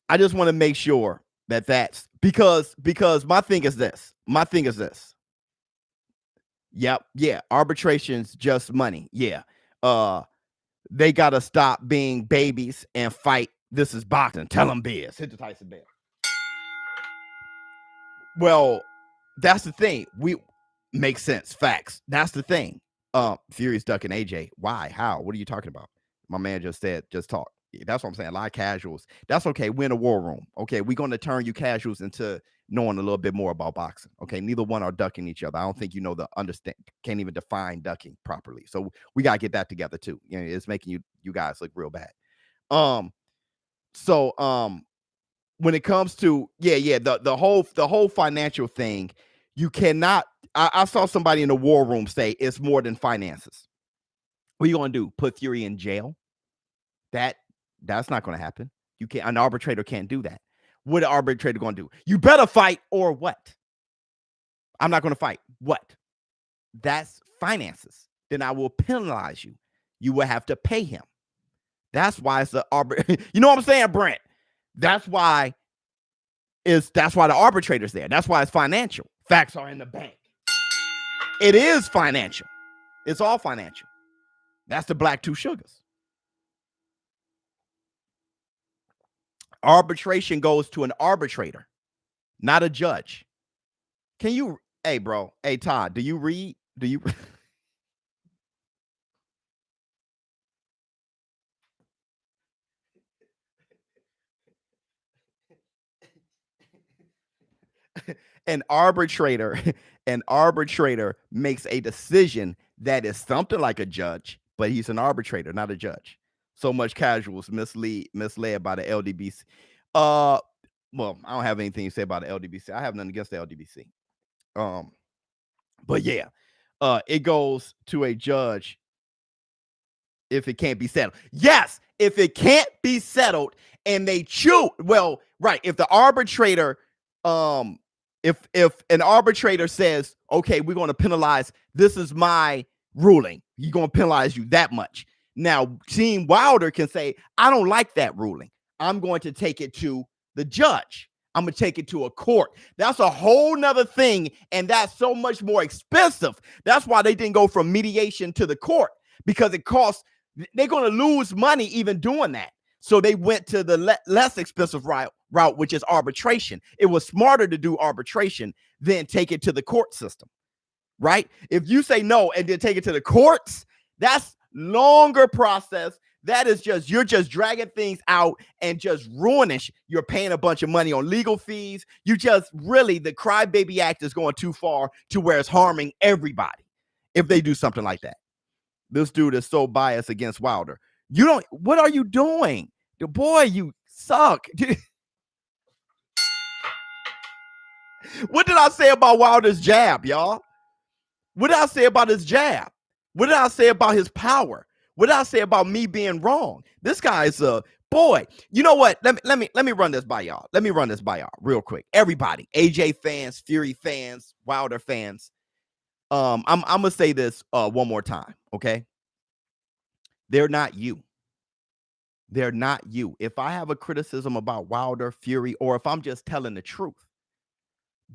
A: I just want to make sure that's because my thing is this. Yep. Yeah. Arbitration's just money. Yeah. They got to stop being babies and fight. This is boxing. Tell them Biz. Hit the Tyson bell. Well, that's the thing. We make sense. Facts. That's the thing. Fury's ducking AJ. Why? How? What are you talking about? My man just said, just talk. That's what I'm saying. A lot of casuals. That's okay. We're in a war room. Okay. We're going to turn you casuals into knowing a little bit more about boxing. Okay. Neither one are ducking each other. I don't think can't even define ducking properly. So we got to get that together too. It's making you guys look real bad. So when it comes to the whole financial thing, you cannot. I saw somebody in the war room say it's more than finances. What are you going to do? Put Fury in jail? That's not going to happen. An arbitrator can't do that. What an arbitrator going to do? You better fight or what? I'm not going to fight. What? That's finances. Then I will penalize you. You will have to pay him. That's why it's the you know what I'm saying, Brent? That's why the arbitrator's there. That's why it's financial. Facts are in the bank. It is financial. It's all financial. That's the black two sugars. Arbitration goes to an arbitrator, not a judge. Can you, hey, bro, hey, Todd, do you read? Do you? an arbitrator, an arbitrator makes a decision that is something like a judge, but he's an arbitrator, not a judge. So much casuals misled by the LDBC. Well, I don't have anything to say about the LDBC. I have nothing against the LDBC. But yeah, it goes to a judge if it can't be settled. Yes, if it can't be settled and they choose, well, right, if the arbitrator, if an arbitrator says, okay, we're going to penalize, this is my ruling, he's going to penalize you that much. Now, Team Wilder can say, I don't like that ruling. I'm going to take it to the judge. I'm going to take it to a court. That's a whole nother thing, and that's so much more expensive. That's why they didn't go from mediation to the court, because it costs, they're going to lose money even doing that. So they went to the less expensive route, which is arbitration. It was smarter to do arbitration than take it to the court system, right? If you say no and then take it to the courts, that's longer process. That is just, you're just dragging things out and just ruining. You're paying a bunch of money on legal fees. You just really, the Crybaby Act is going too far to where it's harming everybody if they do something like that. This dude is so biased against Wilder. You don't, what are you doing? The boy, you suck. What did I say about Wilder's jab, y'all? What did I say about his jab? What did I say about his power? What did I say about me being wrong? This guy is a boy. You know what? Let me run this by y'all. Let me run this by y'all real quick. Everybody, AJ fans, Fury fans, Wilder fans. I'm gonna say this one more time, okay? They're not you. They're not you. If I have a criticism about Wilder, Fury, or if I'm just telling the truth,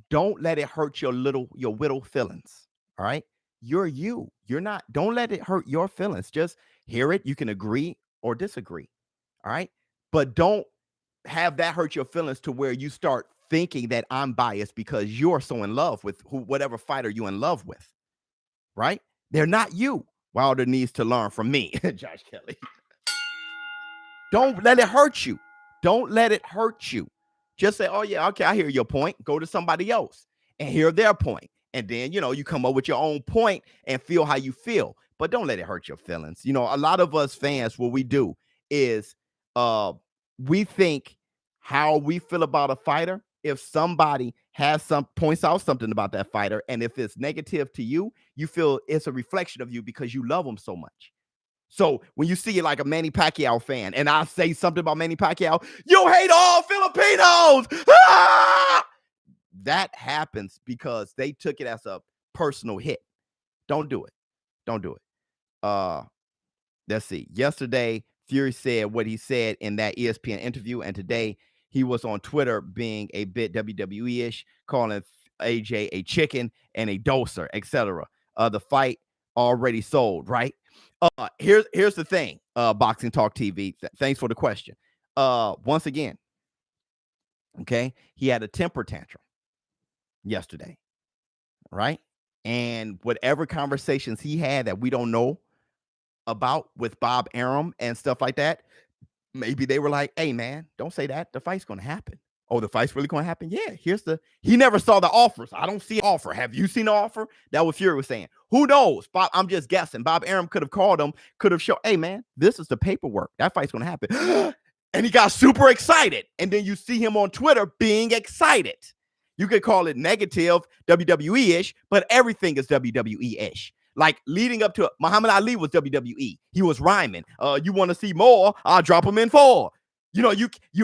A: don't let it hurt your little feelings. All right. You're you. You're not. Don't let it hurt your feelings. Just hear it. You can agree or disagree. All right. But don't have that hurt your feelings to where you start thinking that I'm biased because you're so in love with whatever fighter you're in love with. Right. They're not you. Wilder needs to learn from me, Josh Kelly. Don't let it hurt you. Don't let it hurt you. Just say, oh, yeah, okay, I hear your point. Go to somebody else and hear their point. And then, you come up with your own point and feel how you feel. But don't let it hurt your feelings. A lot of us fans, what we do is we think how we feel about a fighter. If somebody points out something about that fighter, and if it's negative to you, you feel it's a reflection of you because you love them so much. So when you see it like a Manny Pacquiao fan, and I say something about Manny Pacquiao, you hate all Filipinos. Ah! That happens because they took it as a personal hit. Don't do it. Don't do it. Let's see. Yesterday, Fury said what he said in that ESPN interview, and today he was on Twitter being a bit WWE-ish, calling AJ a chicken and a doser, etc. The fight already sold, right? Here's the thing, Boxing Talk TV. Thanks for the question. Once again, okay, he had a temper tantrum yesterday, right? And whatever conversations he had that we don't know about with Bob Arum and stuff like that, maybe they were like, hey, man, don't say that. The fight's going to happen. Oh, the fight's really going to happen? Yeah, he never saw the offers. I don't see an offer. Have you seen the offer? That was Fury was saying. Who knows? Bob, I'm just guessing. Bob Arum could have called him, could have shown, hey, man, this is the paperwork. That fight's going to happen. And he got super excited. And then you see him on Twitter being excited. You could call it negative, WWE-ish, but everything is WWE-ish. Like leading up to Muhammad Ali was WWE. He was rhyming. You want to see more? I'll drop him in 4.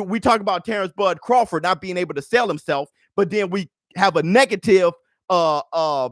A: We talk about Terrence Bud Crawford not being able to sell himself, but then we have a negative a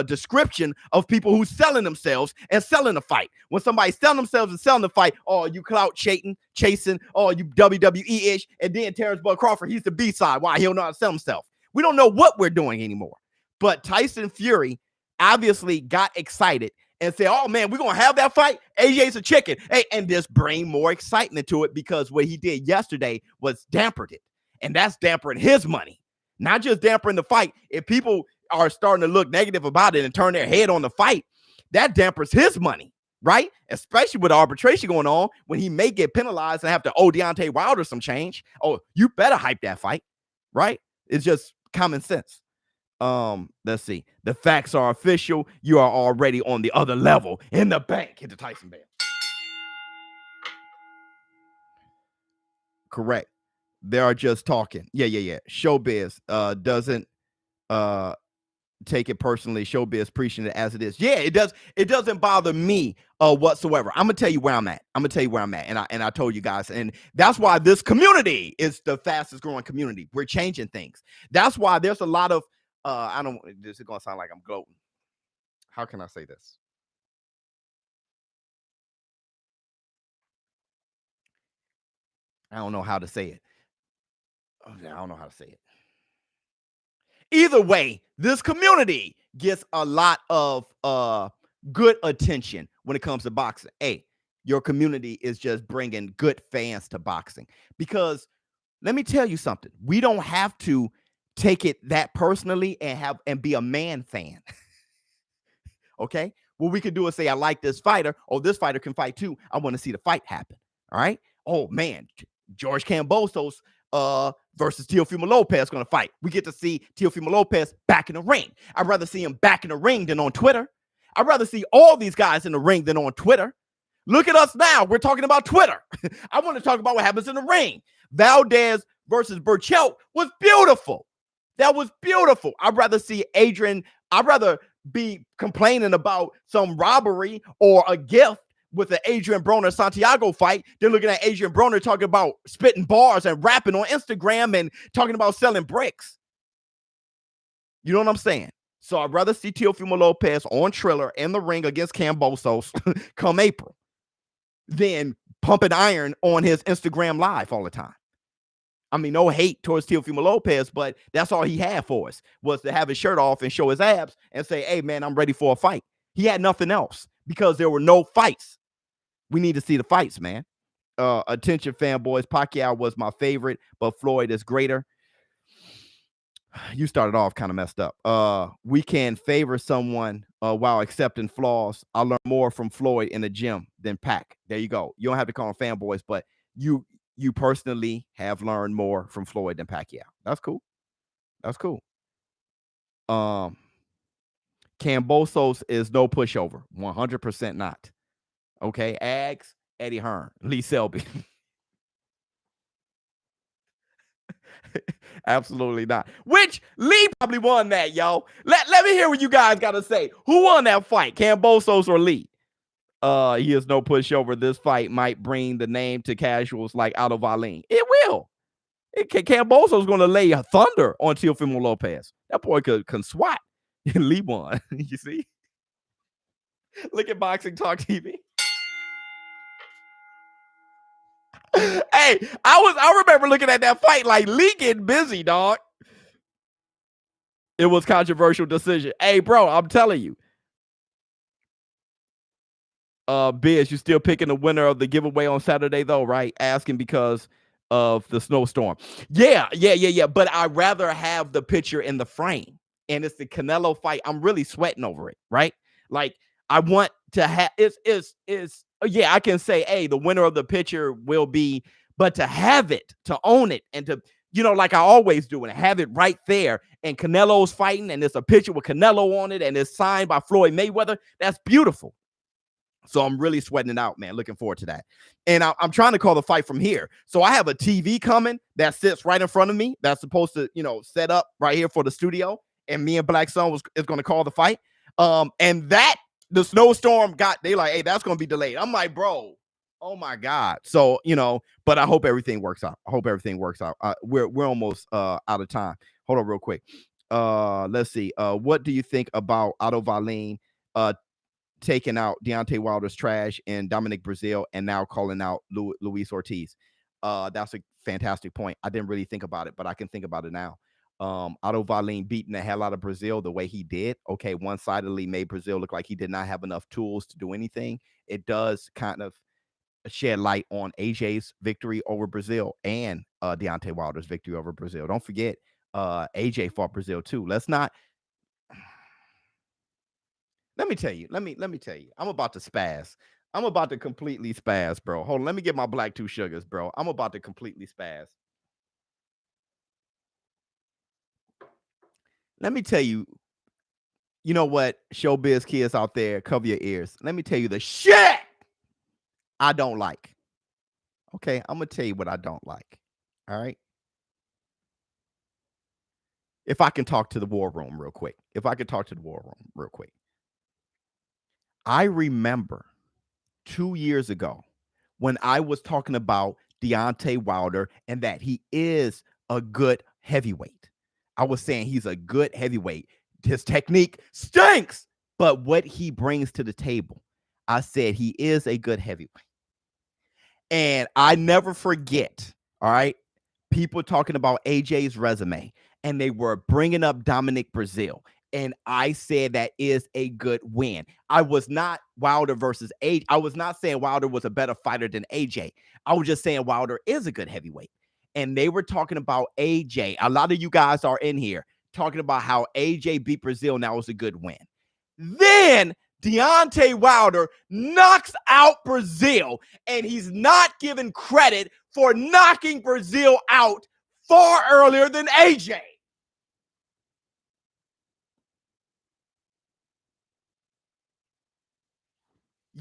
A: description of people who's selling themselves and selling a fight. When somebody's selling themselves and selling the fight, oh, you clout chasing, oh, you WWE-ish, and then Terrence Bud Crawford, he's the B-side. Why? He don't know how to sell himself. We don't know what we're doing anymore. But Tyson Fury obviously got excited and say, oh man, we're gonna have that fight. AJ's a chicken. Hey, and just bring more excitement to it, because what he did yesterday was dampered it. And that's dampering his money, not just dampering the fight. If people are starting to look negative about it and turn their head on the fight, that dampers his money, right? Especially with arbitration going on, when he may get penalized and have to owe Deontay Wilder some change. Oh, you better hype that fight, right? It's just common sense. Let's see. The facts are official. You are already on the other level. In the bank. Hit the Tyson bell. Correct. They are just talking. Yeah. ShowBizz doesn't take it personally. ShowBizz preaching it as it is. Yeah, it does. It doesn't bother me whatsoever. I'm gonna tell you where I'm at. And I told you guys, and that's why this community is the fastest growing community. We're changing things. That's why there's a lot of this is gonna sound like I'm gloating. How can I say this? I don't know how to say it. I don't know how to say it. Either way, this community gets a lot of good attention when it comes to boxing. Hey, your community is just bringing good fans to boxing, because let me tell you something. We don't have to take it that personally and be a man fan. Okay? What we can do is say, I like this fighter. Oh, this fighter can fight too. I want to see the fight happen. All right? Oh man, George Kambosos versus Teofimo Lopez going to fight. We get to see Teofimo Lopez back in the ring. I'd rather see him back in the ring than on Twitter. I'd rather see all these guys in the ring than on Twitter. Look at us now. We're talking about Twitter. I want to talk about what happens in the ring. Valdez versus Burchelt was beautiful. That was beautiful. I'd rather see Adrian. I'd rather be complaining about some robbery or a gift with the Adrian Broner Santiago fight than looking at Adrian Broner talking about spitting bars and rapping on Instagram and talking about selling bricks. You know what I'm saying? So I'd rather see Teofimo Lopez on Triller in the ring against Kambosos come April than pumping iron on his Instagram live all the time. I mean, no hate towards Teofimo Lopez, but that's all he had for us, was to have his shirt off and show his abs and say, hey, man, I'm ready for a fight. He had nothing else because there were no fights. We need to see the fights, man. Attention, fanboys. Pacquiao was my favorite, but Floyd is greater. You started off kind of messed up. We can favor someone while accepting flaws. I learned more from Floyd in the gym than Pac. There you go. You don't have to call them fanboys, but you personally have learned more from Floyd than Pacquiao. That's cool. That's cool. Kambosos is no pushover. 100% not. Okay. Ags, Eddie Hearn, Lee Selby. Absolutely not. Which Lee probably won that, y'all. Let me hear what you guys got to say. Who won that fight, Kambosos or Lee? He is no pushover. This fight might bring the name to casuals like Otto Wallin. It will. Kambosos is going to lay a thunder on Teofimo Lopez. That boy can swat. Lee won. You see? Look at Boxing Talk TV. Hey, I remember looking at that fight like Lee getting busy, dog. It was controversial decision. Hey, bro, I'm telling you. Biz, you still picking the winner of the giveaway on Saturday, though, right? Asking because of the snowstorm. Yeah. But I'd rather have the picture in the frame. And it's the Canelo fight. I'm really sweating over it, right? Like, I want to have yeah, I can say, hey, the winner of the picture will be, but to have it, to own it, and to, like I always do, and have it right there, and Canelo's fighting, and there's a picture with Canelo on it, and it's signed by Floyd Mayweather. That's beautiful. So I'm really sweating it out, man. Looking forward to that. And I'm trying to call the fight from here. So I have a TV coming that sits right in front of me that's supposed to, set up right here for the studio. And me and Black Sun is going to call the fight. And that the snowstorm they like, hey, that's going to be delayed. I'm like, bro, oh my God. So, but I hope everything works out. We're almost out of time. Hold on real quick. Let's see. What do you think about Otto Wallin taking out Deontay Wilder's trash and Dominic Brazil and now calling out Luis Ortiz? That's a fantastic point. I didn't really think about it, but I can think about it now. Otto Wallin beating the hell out of Brazil the way he did, okay, one-sidedly made Brazil look like he did not have enough tools to do anything. It does kind of shed light on AJ's victory over Brazil and Deontay Wilder's victory over Brazil. Don't forget, AJ fought Brazil too. Let's not. Let me tell you. Let me tell you. I'm about to spaz. I'm about to completely spaz, bro. Hold on. Let me get my black two sugars, bro. I'm about to completely spaz. Let me tell you. You know what, ShowBizz kids out there, cover your ears. Let me tell you the shit I don't like. Okay, I'm gonna tell you what I don't like. All right. If I can talk to the war room real quick. I remember 2 years ago when I was talking about Deontay Wilder and that he is a good heavyweight. I was saying he's a good heavyweight. His technique stinks, but what he brings to the table, I said he is a good heavyweight. And I never forget, all right, people talking about AJ's resume, and they were bringing up Dominic Brazil. And I said that is a good win. I was not Wilder versus AJ. I was not saying Wilder was a better fighter than AJ. I was just saying Wilder is a good heavyweight. And they were talking about AJ. A lot of you guys are in here talking about how AJ beat Brazil. Now was a good win. Then Deontay Wilder knocks out Brazil, and he's not given credit for knocking Brazil out far earlier than AJ.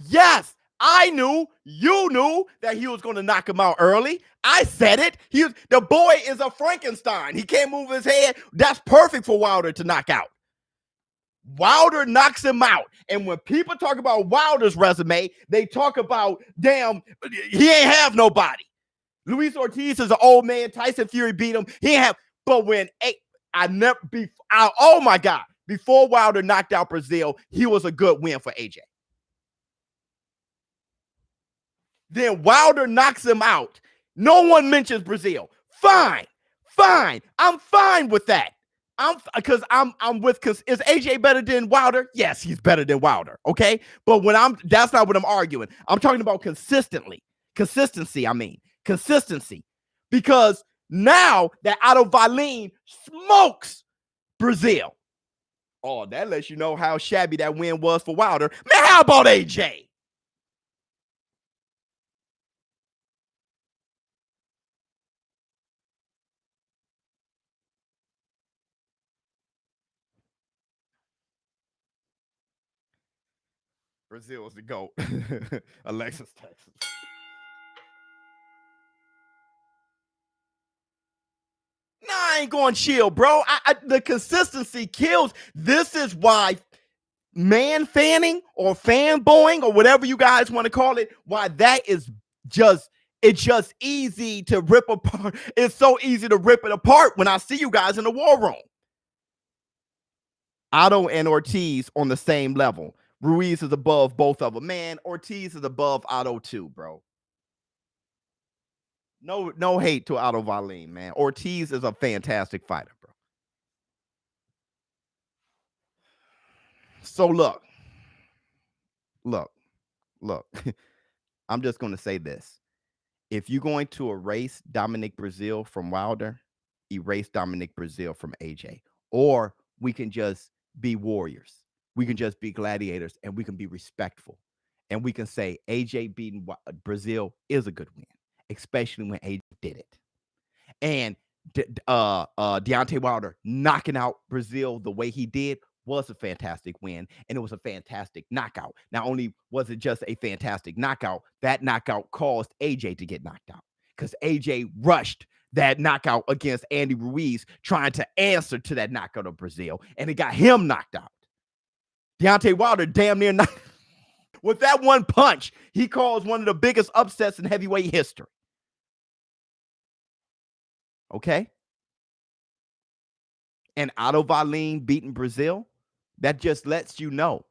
A: Yes, I knew, you knew that he was going to knock him out early. I said it. The boy is a Frankenstein. He can't move his head. That's perfect for Wilder to knock out. Wilder knocks him out. And when people talk about Wilder's resume, they talk about, damn, he ain't have nobody. Luis Ortiz is an old man. Tyson Fury beat him. He ain't have, but when oh my God, before Wilder knocked out Brazil, he was a good win for AJ. Then Wilder knocks him out. No one mentions Brazil. Fine. I'm fine with that. Is AJ better than Wilder? Yes, he's better than Wilder. Okay. But that's not what I'm arguing. I'm talking about consistency. Because now that Otto Wallin smokes Brazil. Oh, that lets you know how shabby that win was for Wilder. Man, how about AJ? Brazil is the GOAT. Alexis Texas. Nah, I ain't going chill, bro. The consistency kills. This is why man fanning or fanboying or whatever you guys want to call it, why that is it's just easy to rip apart. It's so easy to rip it apart when I see you guys in the war room. Otto and Ortiz on the same level. Ruiz is above both of them. Man, Ortiz is above Otto too, bro. No hate to Otto Wallin, man. Ortiz is a fantastic fighter, bro. So look. I'm just going to say this. If you're going to erase Dominic Brazil from Wilder, erase Dominic Brazil from AJ. Or we can just be warriors. We can just be gladiators, and we can be respectful. And we can say AJ beating Brazil is a good win, especially when AJ did it. And Deontay Wilder knocking out Brazil the way he did was a fantastic win, and it was a fantastic knockout. Not only was it just a fantastic knockout, that knockout caused AJ to get knocked out because AJ rushed that knockout against Andy Ruiz trying to answer to that knockout of Brazil, and it got him knocked out. Deontay Wilder damn near knocked with that one punch. He caused one of the biggest upsets in heavyweight history. Okay? And Otto Wallin beating Brazil, that just lets you know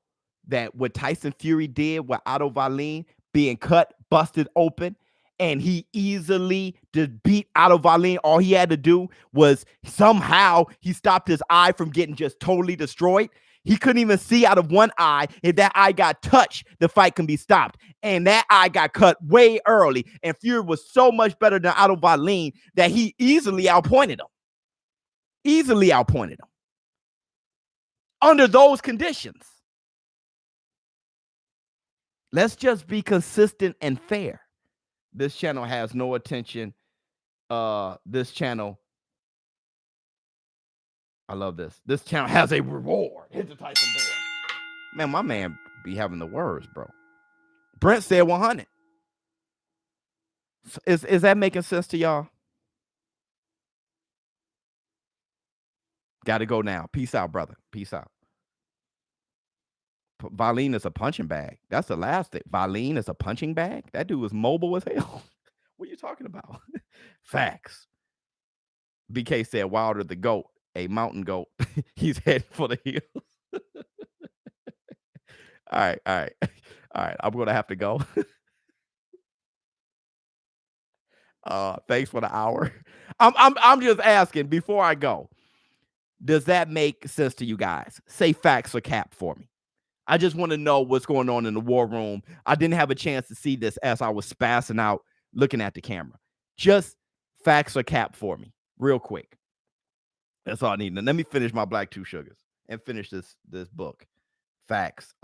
A: that what Tyson Fury did with Otto Wallin being cut, busted open, and he easily did beat Otto Wallin. All he had to do was somehow he stopped his eye from getting just totally destroyed. He couldn't even see out of one eye. If that eye got touched, the fight can be stopped. And that eye got cut way early. And Fury was so much better than Otto Wallin that he easily outpointed him. Easily outpointed him. Under those conditions. Let's just be consistent and fair. This channel has no attention. This channel, I love this. This channel has a reward. Hit the Tyson bell. Man, my man be having the words, bro. Brent said 100. Is that making sense to y'all? Got to go now. Peace out, brother. Peace out. Wallin is a punching bag. That's the last thing. Wallin is a punching bag? That dude was mobile as hell. What are you talking about? Facts. BK said Wilder the GOAT, a mountain goat. He's heading for the hills. All right. I'm gonna have to go. Thanks for the hour. I'm just asking before I go. Does that make sense to you guys? Say facts or cap for me. I just want to know what's going on in the war room. I didn't have a chance to see this as I was spazzing out looking at the camera. Just facts or cap for me, real quick. That's all I need. And let me finish my Black Two Sugars and finish this book. Facts.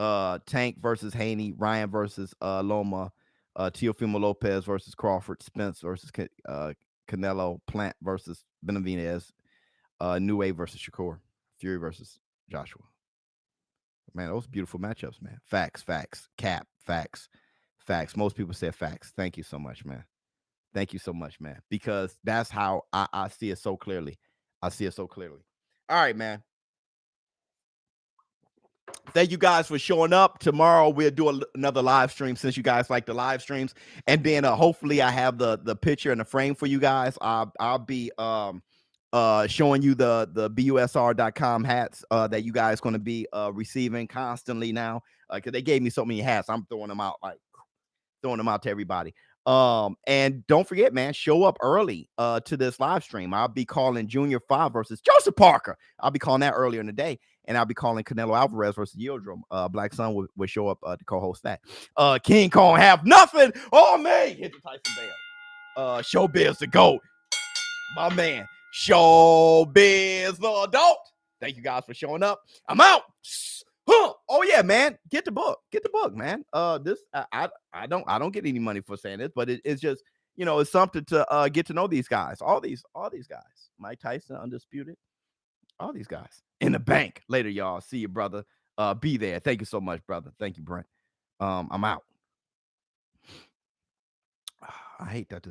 A: Tank versus Haney, Ryan versus Loma, Teofimo Lopez versus Crawford, Spence versus Canelo, Plant versus Benavidez, Nue versus Shakur, Fury versus Joshua. Man, those beautiful matchups, man. Facts, cap, facts. Most people say facts. Thank you so much, man. Thank you so much, man. Because that's how I see it so clearly. All right, man. Thank you guys for showing up. Tomorrow we'll do another live stream since you guys like the live streams. And then hopefully I have the picture and the frame for you guys. I'll be showing you the busr.com hats that you guys going to be receiving constantly now, because they gave me so many hats. I'm throwing them out to everybody. And don't forget, man, show up early to this live stream. I'll be calling Junior 5 versus Joseph Parker. I'll be calling that earlier in the day, and I'll be calling Canelo Alvarez versus Yildirim. Black Sun will show up to co-host that. King Kong have nothing on me. Hit the Tyson bell. ShowBizz the GOAT. My man. ShowBizz the adult. Thank you guys for showing up. I'm out. Oh yeah, man. Get the book, man. This I don't get any money for saying this, but it's just, it's something to get to know these guys. All these guys. Mike Tyson, Undisputed. All these guys in the bank. Later, y'all. See you, brother. Be there. Thank you so much, brother. Thank you, Brent. I'm out. I hate that this